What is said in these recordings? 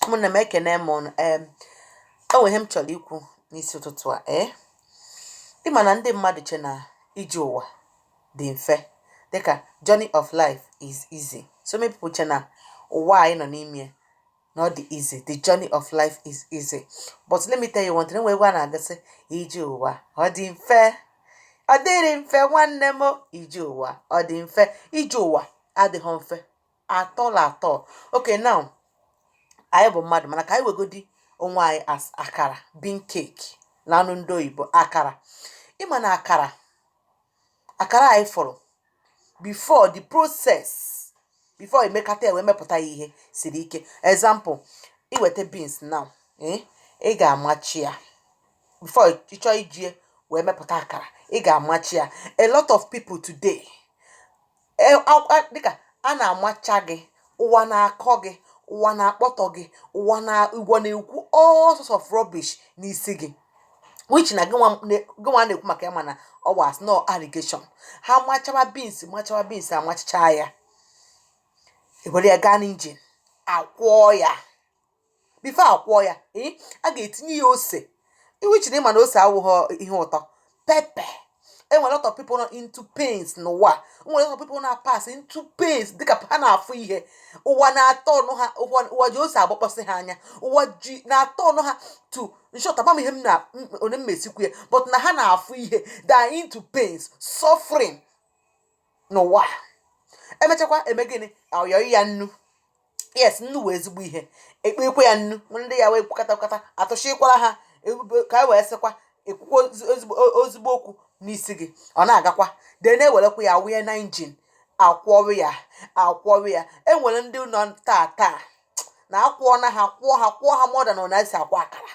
ụmụnne m ekene m ụnụ. O nwere ihe m chọrọ ikwu n'isi ụtụtụ a. Ịma na ndị mmadụ che na ije ụwa dị mfe, dịka journey of life is easy. So many people che na ụwa anyị nọ n'ime na ọ dị easy, the journey of life is easy. But let me tell you one thing, enwe egwu a na-agasị ije ụwa ọ dị mfe, ọ dịrị mfe nwanne m, ije ụwa ọ dị mfe. Ije ụwa adịghị mfe atọ. Okay, now anyị bụ mmadụ, mana ka anyị wegodi onwe anyị as akara, bean cake na anụ ndị oyibo. Ịma na akara anyị fọrọ before the process, before emekata ya wee mepụta ya ihe siri ike. Example, iweta beans now, ị ga-amachi ya before ịchọ iji wee mepụta akara. Ị ga-amachi ya. A lot of people today, dịka a na-amacha gị, ụwa na-akọ gị, ụwa na-akpọtọ gị, ụwa na-ekwu all sorts of rubbish n'isi gị, which na gịnwa na-ekwu maka ya, mana ọ was no allegation. Ha machawa beans amachicha ya, ewere ya gaa n'injin akwọọ ya. Before akwọọ ya, a ga-etinye ya ose, which na ịma na ose awụghọ ihe ụtọ. Pepper. Enwere lot of people nọ into pains n'ụwa. Enwere lot of people na pass into pains dịka ha na-afụ ihe. Ụwa na-atọ ọnụ ha, ụwa ji ose agbakpọsị ha anya. Ụwa ji na-atọ ọnụ ha to nshọt agbam ihe m na onye mmesikwu ya, but na ha na-afụ ihe, they are into pains, suffering n'ụwa. Emechakwa eme gịnị? Ayọrọ ya nnu. Yes, nnu wee ezigbo ihe. Ekpekwe ya nnu, ndị ya wee kwukata atụshikwara ha ka e wee sịkwa ekwukwo ozigbo okwu n'isi gị, ọ na-agakwa. De na-ewerekwa ya wee na injin akwọrọ ya. Enwere ndị nọ taa na akwụọ ha more than ọ na-esi akwa akara.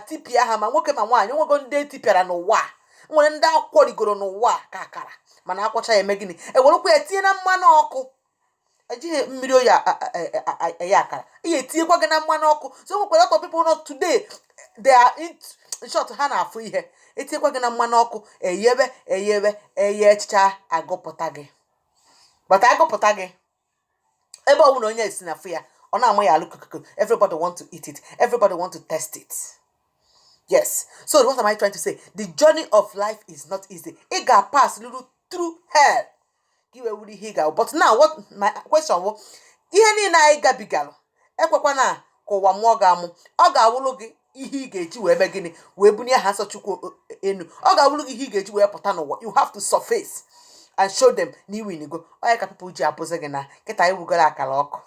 Tipịa ha ma nwoke ma nwaanyị. Nwego ndị etipịara n'ụwa. Nwere ndị akwọrigoro n'ụwa ka akara, mana akwọcha ya eme gịnị? Ewerekwa ya tinye na mmanụ ọkụ. Ejighị mmiri oyi eye akara, ihe etinyekwa gị na mmanụ ọkụ. So nwekwara lot of people not today, they are in short, ha na-afụ ihe, etinyekwa gị na mmanụ ọkụ, eye echicha agụpụta gị. But agụpụta gị, ebe ọ bụla onye esi na afụ ya, ọ na-ama ya alụ kukuku. Everybody want to eat it, everybody want to test it. Yes, so what am I trying to say? The journey of life is not easy. Ị ga-pass through hell. But now what my question was, ihe niile anyị gabigalụ, ekwekwa na ka ụwa mụọ ga-amụ. Ọ ga-awụlụ gị ihe ị ga-eji wee mee gịnị? Wee bunye ha nsọ Chukwu enu. Ọ ga-awụlụ gị ihe ị ga-eji wee pụta n'ụwa. You have to surface and show them na iwinigo. Onye ka people ji abụzi gị na kịta iwugoro akara ọkụ.